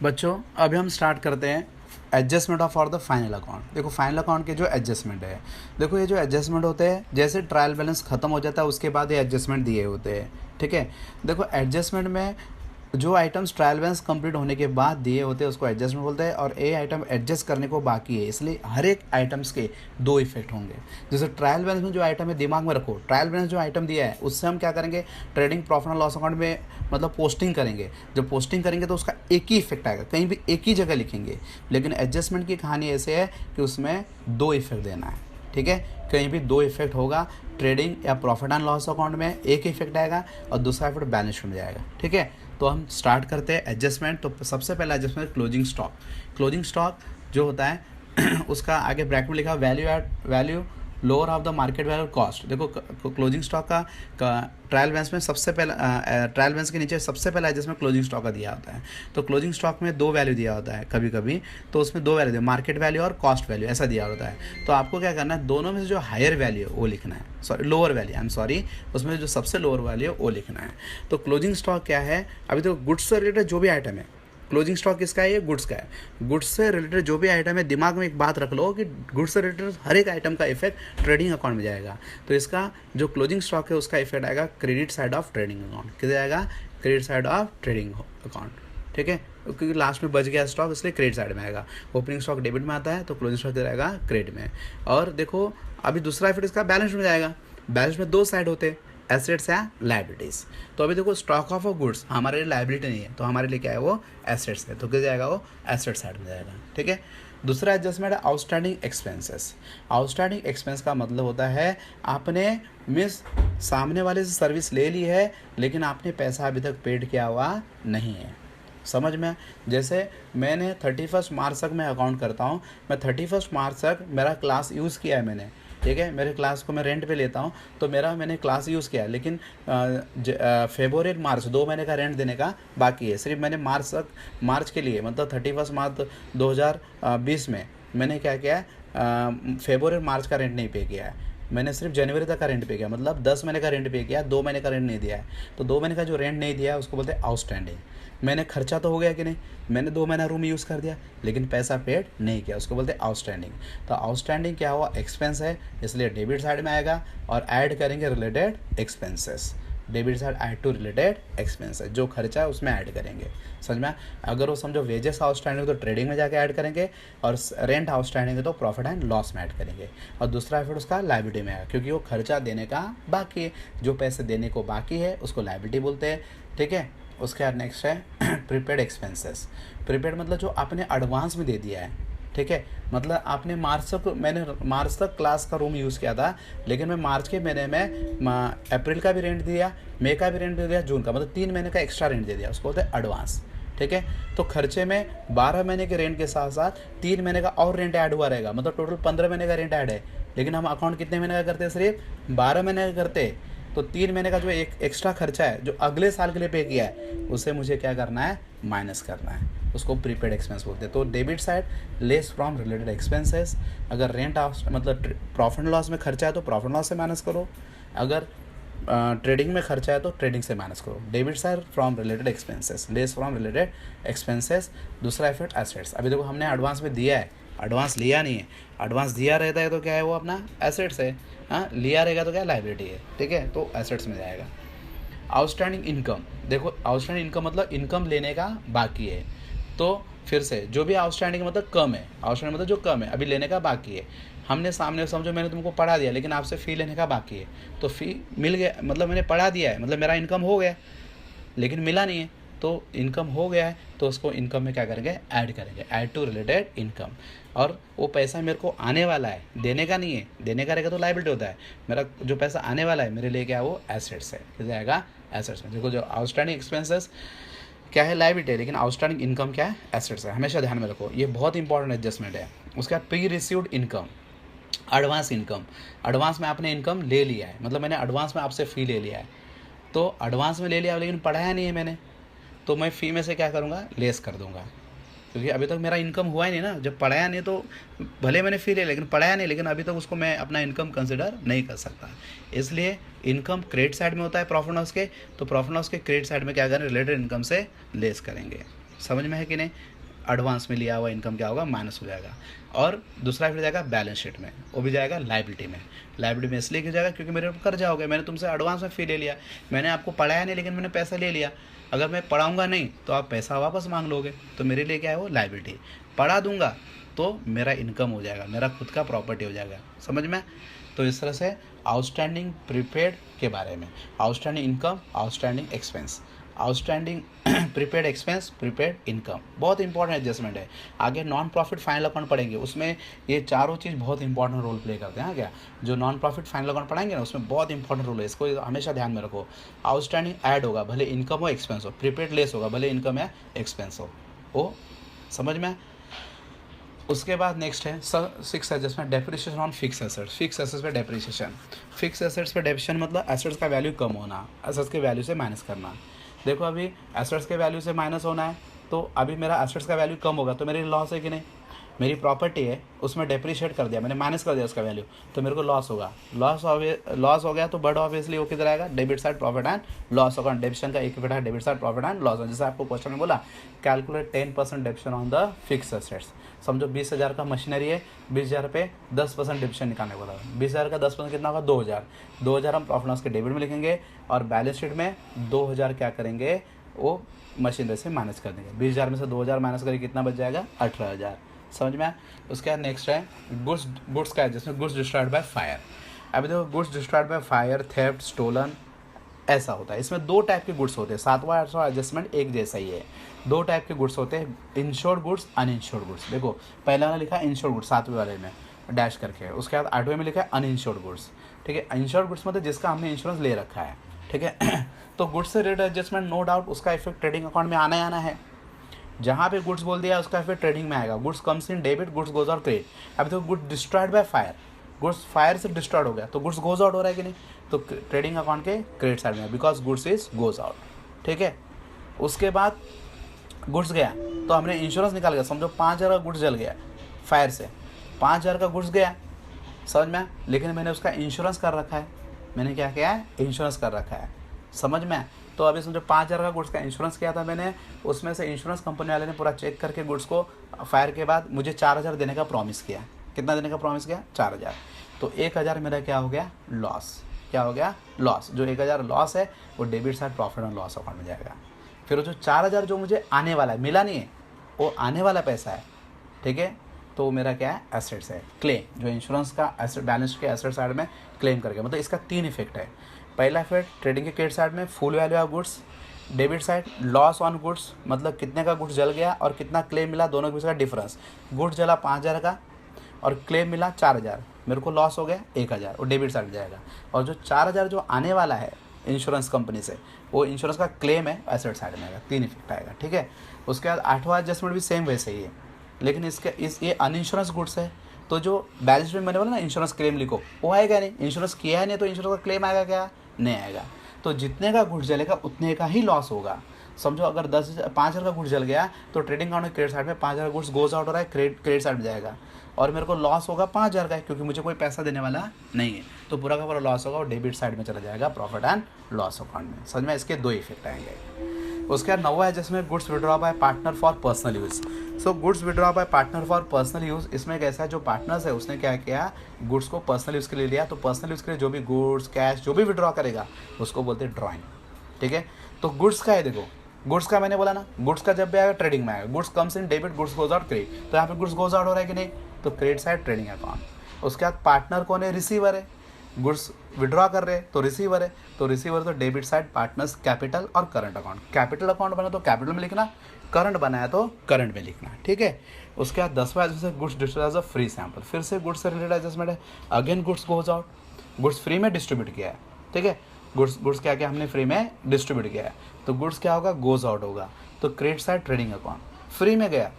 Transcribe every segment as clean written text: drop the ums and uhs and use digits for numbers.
बच्चों अभी हम स्टार्ट करते हैं adjustment of for the final account. देखो फाइनल अकाउंट के जो एडजस्टमेंट है, देखो ये जो एडजस्टमेंट होते हैं जैसे ट्रायल बैलेंस खत्म हो जाता है उसके बाद ये एडजस्टमेंट दिए होते हैं। ठीक है, देखो एडजस्टमेंट में जो आइटम्स ट्रायल बैलेंस कंप्लीट होने के बाद दिए होते हैं उसको एडजस्टमेंट बोलते हैं, और ए आइटम एडजस्ट करने को बाकी है, इसलिए हर एक आइटम्स के दो इफेक्ट होंगे। जैसे ट्रायल बैलेंस में जो आइटम है दिमाग में रखो, ट्रायल बैलेंस जो आइटम दिया है उससे हम क्या करेंगे, trading profit and loss account में मतलब पोस्टिंग करेंगे। जब पोस्टिंग करेंगे तो उसका एक ही इफेक्ट आएगा, कहीं भी एक ही जगह लिखेंगे। लेकिन एडजस्टमेंट की कहानी ऐसे है कि उसमें दो इफेक्ट देना है। ठीक है, कहीं भी दो इफेक्ट होगा, ट्रेडिंग या प्रॉफिट एंड लॉस अकाउंट में एक इफेक्ट आएगा और दूसरा इफेक्ट बैलेंस शीट में जाएगा। ठीक है, तो हम स्टार्ट करते हैं एडजस्टमेंट। तो सबसे पहला adjustment closing stock. Closing stock जो होता है उसका आगे ब्रैकेट में लिखा value lower of the market value cost. देखो क्लोजिंग स्टॉक का ट्रायल बैलेंस में सबसे पहला ट्रायल बैलेंस के नीचे सबसे पहला एडजस्टमेंट क्लोजिंग स्टॉक का दिया होता है। तो क्लोजिंग स्टॉक में दो वैल्यू दिया होता है कभी कभी, तो उसमें दो वैल्यू दिया, मार्केट वैल्यू और कॉस्ट वैल्यू ऐसा दिया होता है। तो आपको क्या करना है, दोनों में से जो हायर वैल्यू है वो लिखना है, sorry lower value, I am sorry, उसमें जो सबसे लोअर वैल्यू है वो लिखना है। तो क्लोजिंग स्टॉक क्या है, अभी तो गुड्स से रिलेटेड जो भी आइटम है, क्लोजिंग स्टॉक किसका है, ये गुड्स का है। गुड्स से रिलेटेड जो भी आइटम है, दिमाग में एक बात रख लो कि गुड्स से रिलेटेड हर एक आइटम का इफेक्ट ट्रेडिंग अकाउंट में जाएगा। तो इसका जो क्लोजिंग स्टॉक है उसका इफेक्ट आएगा credit side of trading account. किधर आएगा, credit side of trading account. ठीक है, क्योंकि लास्ट में बच गया स्टॉक इसलिए क्रेडिट साइड में आएगा। ओपनिंग स्टॉक डेबिट में आता है तो क्लोजिंग स्टॉक किधर आएगा, क्रेडिट में। और देखो अभी दूसरा इफेक्ट इसका बैलेंस में जाएगा। बैलेंस में दो साइड होते हैं, एसेट्स या लाइबिलिटीज़। तो अभी देखो स्टॉक ऑफ गुड्स हमारे लिए लाइबिलिटी नहीं है, तो हमारे लिए क्या है, वो एसेट्स है, तो किस जाएगा, वो एसेट साइड में जाएगा। ठीक है, दूसरा एडजस्टमेंट है आउटस्टैंडिंग एक्सपेंसेस। आउटस्टैंडिंग एक्सपेंस का मतलब होता है आपने मिस सामने वाले से सर्विस ले ली है लेकिन आपने पैसा अभी तक पेड किया हुआ नहीं है। समझ में, जैसे मैंने 31 मार्च तक मैं अकाउंट करता हूँ, मैं 31 मार्च तक मेरा क्लास यूज़ किया है मैंने। ठीक है, मेरे क्लास को मैं रेंट पे लेता हूँ तो मैंने क्लास यूज़ किया है, लेकिन फेब्रुअरी मार्च 2 महीने का रेंट देने का बाकी है। सिर्फ मैंने मार्च के लिए मतलब 31 मार्च 2020 में मैंने क्या किया है, फेब्रुअरी मार्च का रेंट नहीं पे किया है, मैंने सिर्फ जनवरी तक का रेंट पे किया, मतलब 10 महीने का रेंट पे किया, 2 महीने का रेंट नहीं दिया है। तो 2 महीने का जो रेंट नहीं दिया है उसको बोलते हैं आउटस्टैंडिंग। मैंने खर्चा तो हो गया कि नहीं, मैंने 2 महीना रूम यूज़ कर दिया लेकिन पैसा पेड नहीं किया, उसको बोलते हैं आउटस्टैंडिंग। तो आउटस्टैंडिंग क्या हुआ, एक्सपेंस है, इसलिए डेबिट साइड में आएगा और ऐड करेंगे related expenses. Debit side add to related expenses, जो खर्चा है उसमें ऐड करेंगे। समझ में, अगर वो समझो वेजेस आउटस्टैंडिंग तो ट्रेडिंग में जाके ऐड करेंगे, और रेंट आउटस्टैंडिंग है तो प्रॉफिट एंड लॉस में ऐड करेंगे। और दूसरा इफेक्ट उसका लायबिलिटी में आएगा, क्योंकि वो खर्चा देने का बाकी है, जो पैसे देने को बाकी है उसको लायबिलिटी बोलते हैं। ठीक है, उसके बाद नेक्स्ट है प्रीपेड एक्सपेंसेस। प्रीपेड मतलब जो आपने एडवांस में दे दिया है। ठीक है, मतलब आपने मैंने मार्च तक क्लास का रूम यूज़ किया था, लेकिन मैं मार्च के महीने में अप्रैल का भी रेंट दिया, मई का भी रेंट दे दिया, जून का, मतलब 3 महीने का एक्स्ट्रा रेंट दे दिया, उसको बोलते हैं एडवांस। ठीक है, तो खर्चे में 12 महीने के रेंट के साथ साथ 3 महीने का और रेंट ऐड हुआ रहेगा, मतलब टोटल 15 महीने का रेंट ऐड है। लेकिन हम अकाउंट कितने महीने का करते हैं, सिर्फ 12 महीने का करते हैं। तो 3 महीने का जो एक एक्स्ट्रा खर्चा है जो अगले साल के लिए पे किया है उसे मुझे क्या करना है, माइनस करना है, उसको प्रीपेड एक्सपेंस बोलते हैं। तो debit side lace from related expenses. अगर रेंट मतलब प्रॉफिट एंड लॉस में खर्चा है तो प्रॉफिट एंड लॉस से माइनस करो, अगर ट्रेडिंग में खर्चा है तो ट्रेडिंग से माइनस करो। Debit side from related expenses, less from related expenses. दूसरा इफेक्ट एसेट्स। अभी देखो हमने एडवांस में दिया है, एडवांस लिया नहीं है। एडवांस दिया रहता है तो क्या है, वो अपना एसेट्स है, हाँ, लिया रहेगा तो क्या लायबिलिटी है। ठीक है, तो एसेट्स में जाएगा। आउटस्टैंडिंग इनकम, देखो आउटस्टैंडिंग इनकम मतलब इनकम लेने का बाकी है। तो फिर से जो भी आउटस्टैंडिंग मतलब कम है, आउटस्टैंडिंग मतलब जो कम है अभी लेने का बाकी है। हमने सामने समझो मैंने तुमको पढ़ा दिया लेकिन आपसे फ़ी लेने का बाकी है, तो फ़ी मिल गया, मतलब मैंने पढ़ा दिया है, मतलब मेरा इनकम हो गया लेकिन मिला नहीं है, तो इनकम हो गया है तो उसको इनकम में क्या करेंगे, ऐड करेंगे, ऐड टू रिलेटेड इनकम। और वो पैसा मेरे को आने वाला है, देने का नहीं है, देने का रहेगा तो लायबिलिटी होता है, मेरा जो पैसा आने वाला है मेरे लिए क्या है, वो एसेट्स है, किस जाएगा, एसेट्स में। देखो जो आउटस्टैंडिंग एक्सपेंसेस क्या है, लायबिलिटी है, लेकिन आउटस्टैंडिंग इनकम क्या है, एसेट्स है। हमेशा ध्यान में रखो, ये बहुत इंपॉर्टेंट एडजस्टमेंट है। उसके बाद pre received income, advance income. Advance में आपने इनकम ले लिया है, मतलब मैंने एडवांस में आपसे फ़ी ले लिया है, तो एडवांस में ले लिया लेकिन पढ़ाया नहीं है मैंने, तो मैं फ़ी में से क्या करूँगा, लेस कर दूँगा, क्योंकि अभी तक मेरा इनकम हुआ ही नहीं ना। जब पढ़ाया नहीं तो भले मैंने फ़ी ले लेकिन पढ़ाया नहीं, लेकिन अभी तक उसको मैं अपना इनकम कंसिडर नहीं कर सकता। इसलिए इनकम क्रेडिट साइड में होता है प्रॉफिट लॉस के, तो प्रॉफिट लॉस के क्रेडिट साइड में क्या करें, रिलेटेड इनकम से लेस करेंगे। समझ में है कि नहीं। एडवांस में लिया हुआ इनकम क्या होगा, माइनस हो जाएगा। और दूसरा फिर जाएगा बैलेंस शीट में, वो भी जाएगा लाइबिलिटी में। लाइबिलिटी में इसलिए क्यों जाएगा, क्योंकि मेरे ऊपर कर्जा हो गया, मैंने तुमसे एडवांस में फ़ी ले लिया, मैंने आपको पढ़ाया नहीं लेकिन मैंने पैसा ले लिया। अगर मैं पढ़ाऊँगा नहीं तो आप पैसा वापस मांग लोगे, तो मेरे लिए क्या है वो लाइबिलिटी। पढ़ा दूंगा तो मेरा इनकम हो जाएगा, मेरा खुद का प्रॉपर्टी हो जाएगा, समझ में। तो इस तरह से आउटस्टैंडिंग प्रीपेड के बारे में, outstanding income, outstanding expense, outstanding prepaid expense, prepaid income, बहुत इंपॉर्टेंट एडजस्टमेंट है। आगे नॉन प्रॉफिट फाइनल अकाउंट पढ़ेंगे, उसमें ये चारों चीज़ बहुत इंपॉर्टेंट रोल प्ले करते हैं। क्या जो नॉन प्रॉफिट फाइनल अकाउंट पढ़ाएंगे ना, उसमें बहुत इंपॉर्टेंट रोल है, इसको हमेशा ध्यान में रखो। आउटस्टैंडिंग ऐड होगा भले इनकम हो एक्सपेंस हो, प्रीपेड लेस होगा भले इनकम या एक्सपेंस हो, वो समझ में। उसके बाद नेक्स्ट है 6 adjustment, depreciation on fix assets. Fix assets पे डेप्रिसिएशन, फिक्स एसेट्स पे डेप्रिसिएशन मतलब एसेट्स का वैल्यू कम होना, एसेट्स के वैल्यू से माइनस करना। देखो अभी एसेट्स के वैल्यू से माइनस होना है, तो अभी मेरा एसेट्स का वैल्यू कम होगा तो मेरी लॉस है कि नहीं। मेरी प्रॉपर्टी है उसमें डेप्रिशिएट कर दिया मैंने, माइनस कर दिया उसका वैल्यू, तो मेरे को लॉस होगा। लॉस हो गया तो बट ऑब्वियसली वो किधर आएगा, debit side profit and loss account. Depreciation का एक इफेक्ट है debit side profit and loss. जैसे आपको क्वेश्चन में बोला calculate 10% depreciation on the fix assets. समझो 20,000 का मशीनरी है, 20,000 पे 10% डेबिशन निकालने बोला। 20,000 का 10% कितना होगा, 2,000। 2,000 हम प्रॉफिट लॉस के डेबिट में लिखेंगे और बैलेंस शीट में 2,000 क्या करेंगे, वो मशीनरी से माइनस कर देंगे। 20,000 में से 2,000 माइनस करेंगे कितना बच जाएगा, 18,000। समझ में आया। उसके बाद नेक्स्ट है गुड्स का adjustment, goods destroyed by fire. अभी देखो goods destroyed by fire, theft, stolen, ऐसा होता है। इसमें 2 टाइप के गुड्स होते हैं, 7वां 8वां एडजस्टमेंट एक जैसा ही है। 2 टाइप के गुड्स होते हैं, इंश्योर्ड गुड्स, अनइंश्योर्ड गुड्स। देखो पहला वाला लिखा है इंश्योर्ड गुड्स 7वें वाले में डैश करके, उसके बाद 8वें में लिखा है अनइंश्योर्ड गुड्स। ठीक है, इंश्योर्ड गुड्स मतलब जिसका हमने इंश्योरेंस ले रखा है। ठीक है तो गुड्स से रेट एडजस्टमेंट नो डाउट उसका इफेक्ट ट्रेडिंग अकाउंट में आना ही आना है। जहाँ पे गुड्स बोल दिया उसका फिर ट्रेडिंग में आएगा। Goods comes in debit, goods goes out credit. अभी तो goods destroyed by fire, goods fire से डिस्ट्रॉयड हो गया तो गुड्स गोज आउट हो रहा है कि नहीं, तो ट्रेडिंग अकाउंट के क्रेडिट साइड में because goods is goes out. ठीक है, उसके बाद गुड्स गया तो हमने इंश्योरेंस निकाल गया। समझो 5,000 का गुड्स जल गया फायर से, 5,000 का गुड्स गया, समझ में, लेकिन मैंने उसका इंश्योरेंस कर रखा है। मैंने क्या किया है, इंश्योरेंस कर रखा है, समझ में। तो अभी समझो 5,000 का गुड्स का इंश्योरेंस किया था मैंने, उसमें से इंश्योरेंस कंपनी वाले ने पूरा चेक करके गुड्स को फायर के बाद मुझे 4,000 देने का प्रॉमिस किया। कितना देने का प्रॉमिस किया, 4,000। तो 1,000 मेरा क्या हो गया, लॉस। क्या हो गया, लॉस। जो 1,000 लॉस है वो debit side profit and loss account में जाएगा। फिर वो जो 4,000 जो मुझे आने वाला है, मिला नहीं है, वो आने वाला पैसा है। ठीक है, तो मेरा क्या है, एसेट्स है, क्लेम। जो इंश्योरेंस का एसेट बैलेंस के एसेट साइड में क्लेम करके, मतलब इसका 3 इफेक्ट है। पहला इफेक्ट ट्रेडिंग के क्रेडिट साइड में full value of goods, debit side loss on goods, मतलब कितने का गुड्स जल गया और कितना क्लेम मिला, दोनों के बीच का डिफरेंस। गुड्स जला 5,000 का और क्लेम मिला 4,000, मेरे को लॉस हो गया 1,000, वो डेबिट साइड जाएगा। और जो 4,000 जो आने वाला है इंश्योरेंस कंपनी से, वो इंश्योरेंस का क्लेम है, एसेट साइड में आएगा। 3 इफेक्ट आएगा। ठीक है, उसके बाद 8वां एडजस्टमेंट भी सेम वैसे ही है, लेकिन ये अनइंश्योरेंस गुड्स है। तो जो बैलेंस शीट में मैंने बोला ना इंश्योरेंस क्लेम लिखो, वो आएगा नहीं। इंश्योरेंस किया है नहीं तो इंश्योरेंस का क्लेम आएगा क्या, नहीं आएगा। तो जितने का गुड्स जलेगा उतने का ही लॉस होगा। समझो अगर 5,000 का गुड्स जल गया तो ट्रेडिंग अकाउंट में क्रेडिट साइड में 5,000 गुड्स गोज आउट हो रहा है, क्रेडिट साइड में जाएगा, और मेरे को लॉस होगा 5,000 का, क्योंकि मुझे कोई पैसा देने वाला नहीं है। तो पूरा का पूरा लॉस होगा और डेबिट साइड में चला जाएगा प्रॉफिट एंड लॉस अकाउंट में। समझ में, इसके 2 इफेक्ट आएंगे। उसके बाद 9वां adjustment goods withdraw by partner for personal use. So goods withdraw by partner for personal use, इसमें कैसा है, जो पार्टनर्स है उसने क्या किया, गुड्स को पर्सनल यूज़ के लिए लिया। तो पर्सनल यूज़ के लिए जो भी गुड्स कैश जो भी विड्रॉ करेगा उसको बोलते हैं ड्रॉइंग। ठीक है, तो गुड्स का है, देखो गुड्स का मैंने बोला ना, गुड्स का जब भी आएगा ट्रेडिंग में आएगा। Goods comes in debit, goods goes out credit. तो यहाँ पे गुड्स गोज आउट हो रहा है कि नहीं, तो क्रेडिट साइड ट्रेडिंग अकाउंट। उसके बाद पार्टनर कौन है, रिसीवर है। गुड्स विड्रॉ कर रहे हैं तो रिसीवर है, तो रिसीवर तो डेबिट साइड पार्टनर्स कैपिटल और करंट अकाउंट। कैपिटल अकाउंट बना तो कैपिटल में लिखना, करंट बनाया तो करंट में लिखना। ठीक है, उसके बाद 10वां adjustment goods distribute as a free sample. फिर से गुड्स से रिलेटेड एडजस्टमेंट है। Again goods goes out, goods free में डिस्ट्रीब्यूट किया है। ठीक है, गुड्स क्या क्या हमने फ्री में डिस्ट्रीब्यूट किया है, तो गुड्स क्या होगा, गोज आउट होगा। तो credit side trading account free में गया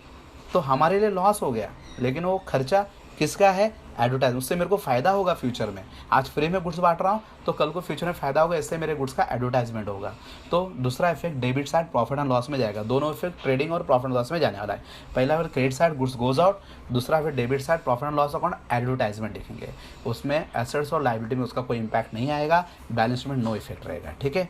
तो हमारे लिए लॉस हो गया, लेकिन वो खर्चा किसका है, एडवर्टाइज। उससे मेरे को फायदा होगा फ्यूचर में। आज फ्री में गुड्स बांट रहा हूँ तो कल को फ्यूचर में फायदा होगा, इससे मेरे गुड्स का एडवर्टाइजमेंट होगा। तो दूसरा effect debit side profit and loss में जाएगा। दोनों इफेक्ट ट्रेडिंग और प्रॉफिट एंड लॉस में जाने वाला है। पहला फिर credit side goods goes out, दूसरा फिर debit side profit and loss account advertisement लिखेंगे। उसमें एसेट्स और लायबिलिटी में उसका कोई इंपैक्ट नहीं आएगा, बैलेंस में नो इफेक्ट रहेगा। ठीक है,